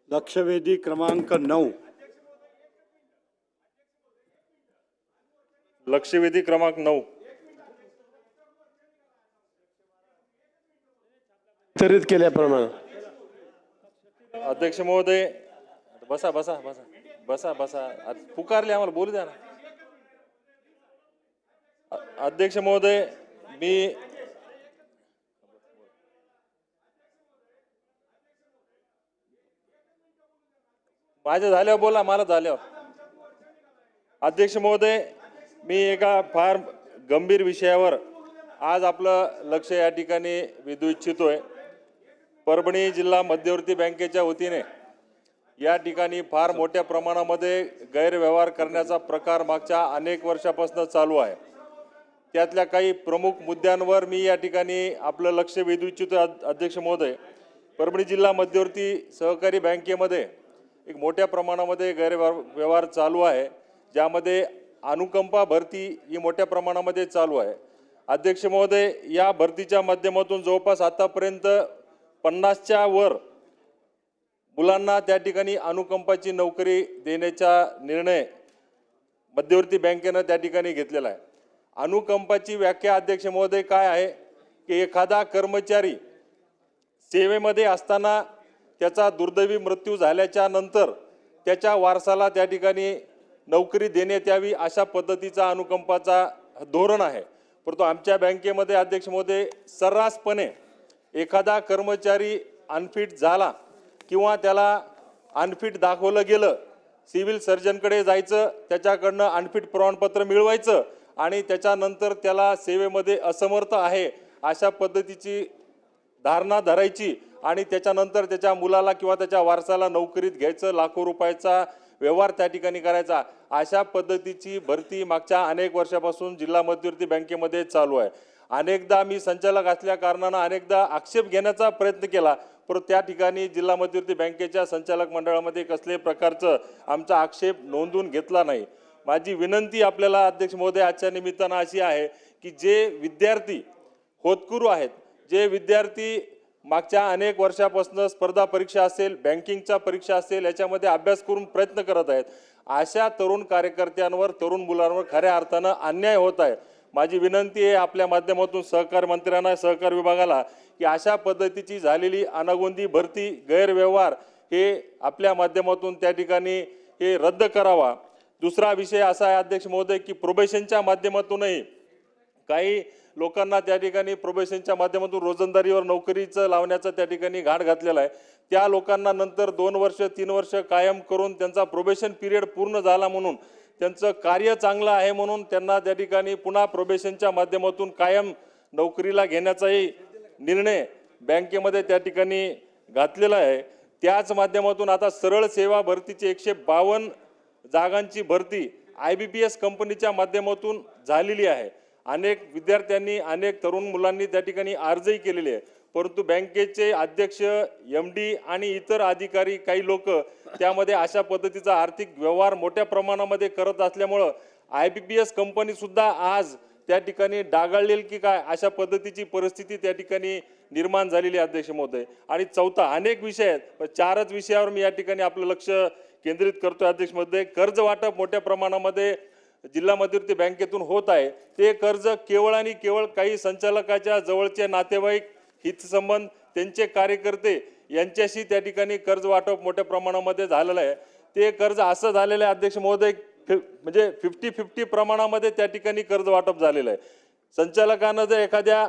लक्षवेधी क्रमांक 9. लक्षवेधी क्रमांक 9. वितरित केल्याप्रमाणे अध्यक्ष महोदय, बसा बसा बसा बसा बसा. पुकारले, आम्हाला बोलू द्या ना. अध्यक्ष महोदय, मी माझ्या झाल्यावर बोला, मला झाल्यावर. अध्यक्ष महोदय, मी एका फार गंभीर विषयावर आज आपलं लक्ष या ठिकाणी वेधू इच्छितोय. परभणी जिल्हा मध्यवर्ती बँकेच्या वतीने या ठिकाणी फार मोठ्या प्रमाणामध्ये गैरव्यवहार करण्याचा प्रकार मागच्या अनेक वर्षापासून चालू आहे. त्यातल्या काही प्रमुख मुद्द्यांवर मी या ठिकाणी आपलं लक्ष वेधू इच्छितो. अध्यक्ष महोदय, परभणी जिल्हा मध्यवर्ती सहकारी बँकेमध्ये एक मोठ्या प्रमाणामध्ये गैरव्यवहार चालू आहे, ज्यामध्ये अनुकंपा भरती ही मोठ्या प्रमाणामध्ये चालू आहे. अध्यक्ष महोदय, या भरतीच्या माध्यमातून जवळपास आतापर्यंत 50च्या वर मुलांना त्या ठिकाणी अनुकंपाची नोकरी देण्याचा निर्णय मध्यवर्ती बँकेनं त्या ठिकाणी घेतलेला आहे. अनुकंपाची व्याख्या अध्यक्ष महोदय काय आहे की एखादा कर्मचारी सेवेमध्ये असताना त्याचा दुर्दैवी मृत्यू झाल्याच्या नंतर त्याच्या वारसाला त्या ठिकाणी नोकरी देण्यात यावी, अशा पद्धतीचा अनुकंपाचा धोरण आहे. परंतु आमच्या बँकेमध्ये अध्यक्ष महोदय सर्रासपणे एखादा कर्मचारी अनफिट झाला किंवा त्याला अनफिट दाखवलं गेलं, सिव्हिल सर्जनकडे जायचं, त्याच्याकडनं अनफिट प्रमाणपत्र मिळवायचं आणि त्याच्यानंतर त्याला सेवेमध्ये असमर्थ आहे अशा पद्धतीची धारणा धरायची आणि त्याच्यानंतर त्याच्या मुलाला किंवा त्याच्या वारसाला नोकरीत घ्यायचं, लाखो रुपयाचा व्यवहार त्या ठिकाणी करायचा. अशा पद्धतीची भरती मागच्या अनेक वर्षापासून जिल्हा मध्यवर्ती बँकेमध्ये चालू आहे. अनेकदा मी संचालक असल्या कारणानं अनेकदा आक्षेप घेण्याचा प्रयत्न केला, परंतु त्या ठिकाणी जिल्हा मध्यवर्ती बँकेच्या संचालक मंडळामध्ये कसल्याही प्रकारचं आमचा आक्षेप नोंदवून घेतला नाही. माझी विनंती आपल्याला अध्यक्ष महोदय आजच्या निमित्तानं अशी आहे की जे विद्यार्थी होतकरू आहेत, जे विद्यार्थी मागच्या अनेक वर्षापासून स्पर्धा परीक्षा असेल, बँकिंगच्या परीक्षा असेल, याच्यामध्ये अभ्यास करून प्रयत्न करत आहेत, अशा तरुण कार्यकर्त्यांवर, तरुण मुलांवर खऱ्या अर्थानं अन्याय होत आहे. माझी विनंती आहे आपल्या माध्यमातून सहकार मंत्र्यांना, सहकार विभागाला की अशा पद्धतीची झालेली अनागोंदी भरती, गैरव्यवहार हे आपल्या माध्यमातून त्या ठिकाणी हे रद्द करावा. दुसरा विषय असा आहे अध्यक्ष महोदय की प्रोबेशनच्या माध्यमातूनही काही लोकांना त्या ठिकाणी प्रोबेशनच्या माध्यमातून रोजंदारीवर नोकरीचं लावण्याचं त्या ठिकाणी घाट घातलेला आहे. त्या लोकांना नंतर 2 वर्ष 3 वर्ष कायम करून त्यांचा प्रोबेशन पिरियड पूर्ण झाला म्हणून, त्यांचं कार्य चांगलं आहे म्हणून त्यांना त्या ठिकाणी पुन्हा प्रोबेशनच्या माध्यमातून कायम नोकरीला घेण्याचाही निर्णय बँकेमध्ये त्या ठिकाणी घातलेला आहे. त्याच माध्यमातून आता सरळ सेवा भरतीची 152 जागांची भरती IBPS कंपनीच्या माध्यमातून झालेली आहे. अनेक विद्यार्थ्यांनी, अनेक तरुण मुलांनी त्या ठिकाणी अर्जही केलेले आहे, परंतु बँकेचे अध्यक्ष, MD आणि इतर अधिकारी, काही लोक त्यामध्ये अशा पद्धतीचा आर्थिक व्यवहार मोठ्या प्रमाणामध्ये करत असल्यामुळं IBPS कंपनीसुद्धा आज त्या ठिकाणी डागाळलेली की काय अशा पद्धतीची परिस्थिती त्या ठिकाणी निर्माण झालेली आहे अध्यक्ष महोदय. आणि चौथा, अनेक विषय आहेत, पण 4च विषयावर मी या ठिकाणी आपलं लक्ष केंद्रित करतोय अध्यक्ष महोदय. कर्ज वाटप मोठ्या प्रमाणामध्ये जिल्हा मध्यवर्ती बँकेतून होत आहे. ते कर्ज केवळ आणि केवळ काही संचालकाच्या जवळचे नातेवाईक, हितसंबंध, त्यांचे कार्यकर्ते यांच्याशी त्या ठिकाणी कर्ज वाटप मोठ्या प्रमाणामध्ये झालेलं आहे. ते कर्ज असं झालेलं आहे अध्यक्ष महोदय, म्हणजे 50-50 प्रमाणामध्ये त्या ठिकाणी कर्ज वाटप झालेलं आहे. संचालकानं जर एखाद्या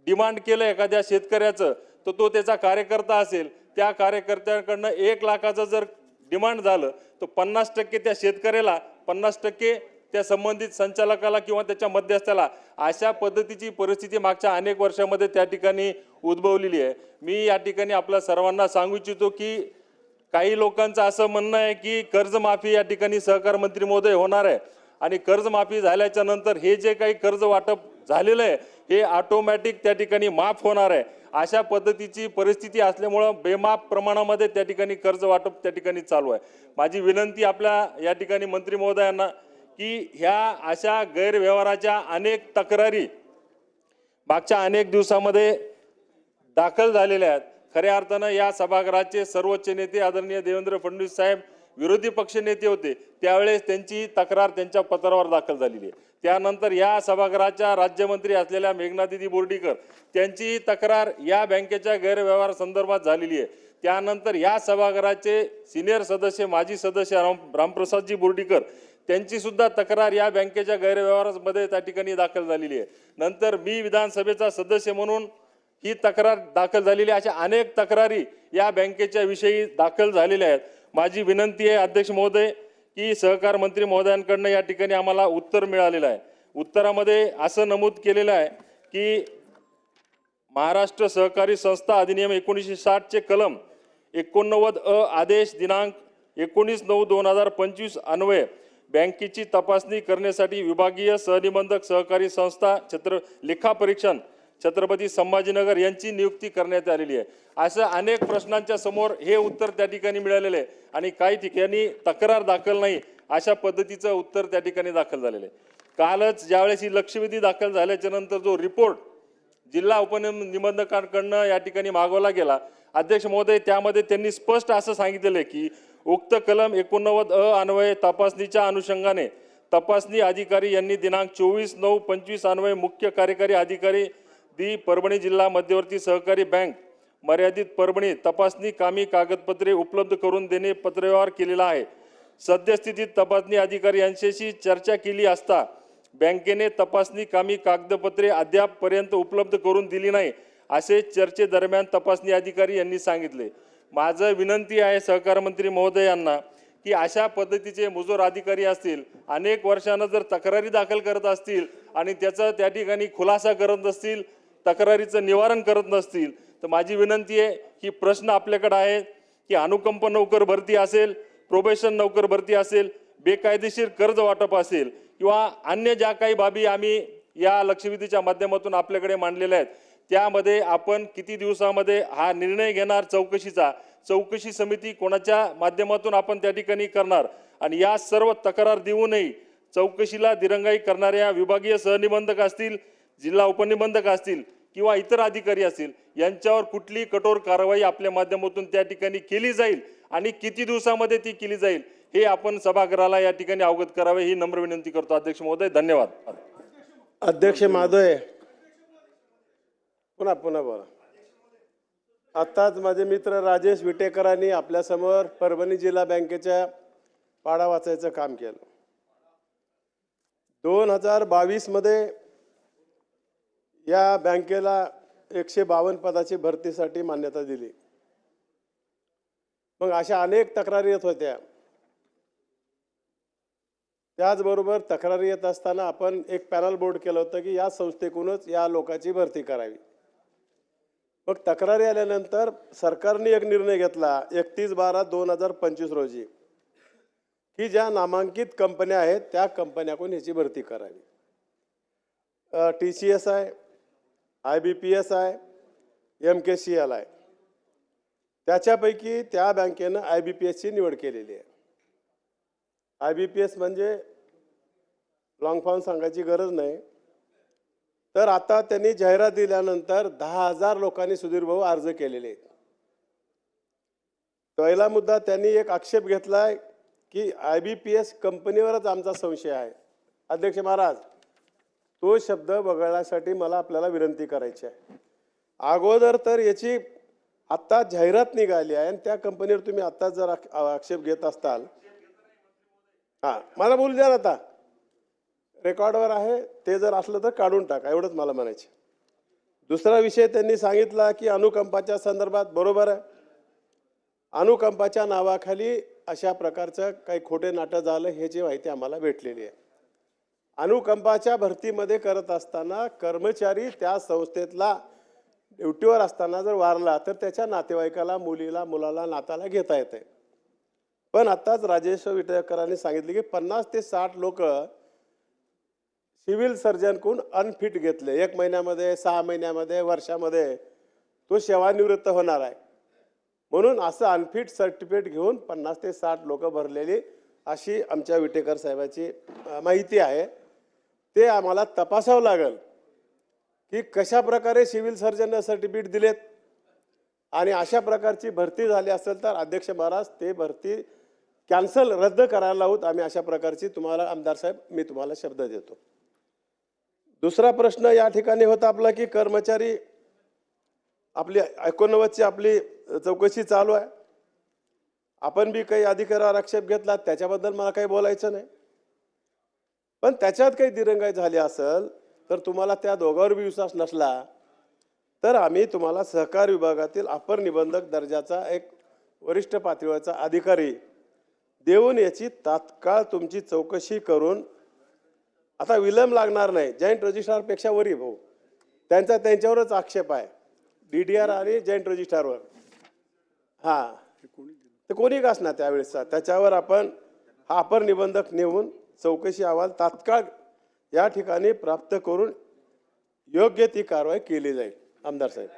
डिमांड केलं एखाद्या शेतकऱ्याचं, तर तो त्याचा कार्यकर्ता असेल, त्या कार्यकर्त्याकडनं 1 लाखाचं जर डिमांड झालं तर 50% त्या शेतकऱ्याला, 50% त्या संबंधित संचालकाला किंवा त्याच्या मध्यस्थाला. अशा पद्धतीची परिस्थिती मागच्या अनेक वर्षामध्ये त्या ठिकाणी उद्भवलेली आहे. मी या ठिकाणी आपल्या सर्वांना सांगू इच्छितो की काही लोकांचं असं म्हणणं आहे की कर्जमाफी या ठिकाणी सहकार मंत्री महोदय होणार आहे आणि कर्जमाफी झाल्याच्या नंतर हे जे काही कर्ज वाटप झालेलं आहे हे ऑटोमॅटिक त्या ठिकाणी माफ होणार आहे. अशा पद्धतीची परिस्थिती असल्यामुळं बेमाफ प्रमाणामध्ये त्या ठिकाणी कर्ज वाटप त्या ठिकाणी चालू आहे. माझी विनंती आपल्या या ठिकाणी मंत्री महोदयांना की ह्या अशा गैरव्यवहाराच्या अनेक तक्रारी मागच्या अनेक दिवसामध्ये दाखल झालेल्या आहेत, खऱ्या अर्थानं या सभागृहाचे सर्वोच्च नेते आदरणीय देवेंद्र फडणवीस साहेब विरोधी पक्ष नेते होते, त्यावेळेस त्यांची तक्रार त्यांच्या पत्रावर दाखल झालेली आहे. त्यानंतर या सभागृहाच्या राज्यमंत्री असलेल्या मेघनादिदी बोर्डीकर त्यांची तक्रार या बँकेच्या गैरव्यवहार संदर्भात झालेली आहे. त्यानंतर या सभागृहाचे सिनियर सदस्य माजी सदस्य रामप्रसादजी बोर्डीकर त्यांची सुद्धा तक्रार या बँकेच्या गैरव्यवहारामध्ये त्या ठिकाणी दाखल झालेली आहे. नंतर मी विधानसभेचा सदस्य म्हणून ही तक्रार दाखल झालेली आहे. अशा अनेक तक्रारी या बँकेच्या विषयी दाखल झालेल्या आहेत. माझी विनंती आहे अध्यक्ष महोदय की सहकार मंत्री महोदयांकडनं या ठिकाणी आम्हाला उत्तर मिळालेलं आहे. उत्तरामध्ये असं नमूद केलेलं आहे की महाराष्ट्र सहकारी संस्था अधिनियम 1960 कलम 89 आदेश दिनांक 19/9/2025 अन्वये बँकेची तपासणी करण्यासाठी विभागीय सहनिबंधक सहकारी संस्था लेखापरीक्षण छत्रपती संभाजीनगर यांची नियुक्ती करण्यात आलेली आहे. असं अनेक प्रश्नांच्या समोर हे उत्तर त्या ठिकाणी मिळालेलं आहे आणि काही ठिकाणी तक्रार दाखल नाही अशा पद्धतीचं उत्तर त्या ठिकाणी दाखल झालेलं आहे. कालच ज्यावेळेस ही लक्षवेधी दाखल झाल्याच्या नंतर जो रिपोर्ट जिल्हा उपनिबंधकांकडनं या ठिकाणी मागवला गेला अध्यक्ष महोदय, त्यामध्ये त्यांनी स्पष्ट असं सांगितलेलं आहे की उक्त कलम 89 अन्वये तपासणीच्या अनुषंगाने तपासणी अधिकारी यांनी दिनांक 24/9/25 अन्वये मुख्य कार्यकारी अधिकारी परभणी जिल्हा मध्यवर्ती सहकारी बँक मर्यादित परभणी तपासणी कामी कागदपत्रे उपलब्ध करून देणे पत्रव्यवहार केलेला आहे. सद्यस्थितीत तपासणी अधिकारी यांच्याशी चर्चा केली असता बँकेने तपासणी कामी कागदपत्रे अद्यापपर्यंत उपलब्ध करून दिली नाही असे चर्चेदरम्यान तपासणी अधिकारी यांनी सांगितले. माझं विनंती आहे सहकार मंत्री महोदयांना की अशा पद्धतीचे मुजोर अधिकारी असतील अनेक वर्षांना जर तक्रारी दाखल करत असतील आणि त्याचा त्या ठिकाणी खुलासा करत नसतील, तक्रारीचं निवारण करत नसतील, तर माझी विनंती आहे की प्रश्न आपल्याकडे आहे की अनुकंप नोकर भरती असेल, प्रोबेशन नोकर भरती असेल, बेकायदेशीर कर्ज वाटप असेल किंवा अन्य ज्या काही बाबी आम्ही या लक्षवेधीच्या माध्यमातून आपल्याकडे मांडलेल्या आहेत त्यामध्ये आपण किती दिवसामध्ये हा निर्णय घेणार चौकशीचा, चौकशी समिती कोणाच्या माध्यमातून आपण त्या ठिकाणी करणार आणि या सर्व तक्रार देऊनही चौकशीला दिरंगाई करणाऱ्या विभागीय सहनिबंधक असतील, जिल्हा उपनिबंधक असतील किंवा इतर अधिकारी असतील यांच्यावर कुठली कठोर कारवाई आपल्या माध्यमातून त्या ठिकाणी केली जाईल आणि किती दिवसामध्ये ती केली जाईल हे आपण सभागृहाला या ठिकाणी अवगत करावे ही नम्र विनंती करतो अध्यक्ष महोदय. धन्यवाद. अध्यक्ष महोदय पुन्हा बोला. आत्ताच माझे मित्र राजेश विटेकरांनी आपल्यासमोर परभणी जिल्हा बँकेच्या पाडा वाचायचं काम केलं. 2022 मध्ये या बँकेला 152 पदाची भरतीसाठी मान्यता दिली. मग अशा अनेक तक्रारी येत होत्या. त्याचबरोबर तक्रारी येत असताना आपण एक पॅनल बोर्ड केलं होतं की या संस्थेकडूनच या लोकांची भरती करावी. मग तक्रारी आल्यानंतर सरकारने एक निर्णय घेतला 31/12/2025 रोजी की ज्या नामांकित कंपन्या आहेत त्या कंपन्याकडून ह्याची भरती करावी. TCS आहे, IBPS आहे, MKCL आहे. त्याच्यापैकी त्या बँकेनं IBPSची निवड केलेली आहे. IBPS म्हणजे लॉंग फॉर्म सांगायची गरज नाही. तर आता त्यांनी जाहिरात दिल्यानंतर 10,000 लोकांनी सुधीर भाऊ अर्ज केलेले आहेत. पहिला मुद्दा त्यांनी एक आक्षेप घेतलाय की IBPS कंपनीवरच आमचा संशय आहे. अध्यक्ष महाराज, तो शब्द वगळण्यासाठी मला आपल्याला विनंती करायची आहे. अगोदर तर याची आत्ता जाहिरात निघाली आहे आणि त्या कंपनीवर तुम्ही आत्ता जर आक्षेप घेत असताल, हां मला बोलू द्या ना, आता रेकॉर्डवर आहे ते जर असलं तर काढून टाका, एवढंच मला म्हणायचं. दुसरा विषय त्यांनी सांगितला की अनुकंपाच्या संदर्भात बरोबर आहे. अनुकंपाच्या नावाखाली अशा प्रकारचं काही खोटे नाटक झालं ह्याची माहिती आम्हाला भेटलेली आहे. अनुकंपाच्या भरतीमध्ये करत असताना कर्मचारी त्या संस्थेतला ड्युटीवर असताना जर वारला तर त्याच्या नातेवाईकाला, मुलीला, मुलाला, नाताला घेता येते. पण आत्ताच राजेश विटेकरांनी सांगितले की 50 ते 60 लोक सिव्हिल सर्जनकडून अनफिट घेतले. 1 महिन्यामध्ये, 6 महिन्यामध्ये, वर्षामध्ये तो सेवानिवृत्त होणार आहे. म्हणून असं अनफिट सर्टिफिकेट घेऊन 50 ते 60 लोक भरलेली अशी आमच्या विटेकर साहेबाची माहिती आहे. ते आम्हाला तपासावं लागेल की कशा प्रकारे सिव्हिल सर्जनने सर्टिफिकेट दिलेत आणि अशा प्रकारची भरती झाली असेल तर अध्यक्ष महाराज ते भरती कॅन्सल रद्द करायला लावूत. आम्ही अशा प्रकारची तुम्हाला आमदार साहेब मी तुम्हाला शब्द देतो. दुसरा प्रश्न या ठिकाणी होता आपला की कर्मचारी आपली 89ची आपली चौकशी चालू आहे. आपण बी काही अधिकारावर आक्षेप घेतला त्याच्याबद्दल मला काही बोलायचं नाही. पण त्याच्यात काही दिरंगाई झाली असेल तर तुम्हाला त्या दोघांवर बी विश्वास नसला तर आम्ही तुम्हाला सहकार विभागातील अपर निबंधक दर्जाचा एक वरिष्ठ पातळीवरचा अधिकारी देऊन याची तात्काळ तुमची चौकशी करून, आता विलंब लागणार नाही, जॉईंट रजिस्ट्रारपेक्षा वरी भाऊ त्यांच्यावरच आक्षेप आहे DDR आणि जॉईंट रजिस्ट्रारवर. हां ते कोणी का असणार त्यावेळेसचा, त्याच्यावर आपण हा अपर निबंधक नेऊन चौकशी अहवाल तात्काळ या ठिकाणी प्राप्त करून योग्य ती कारवाई केली जाईल. आमदार साहेब.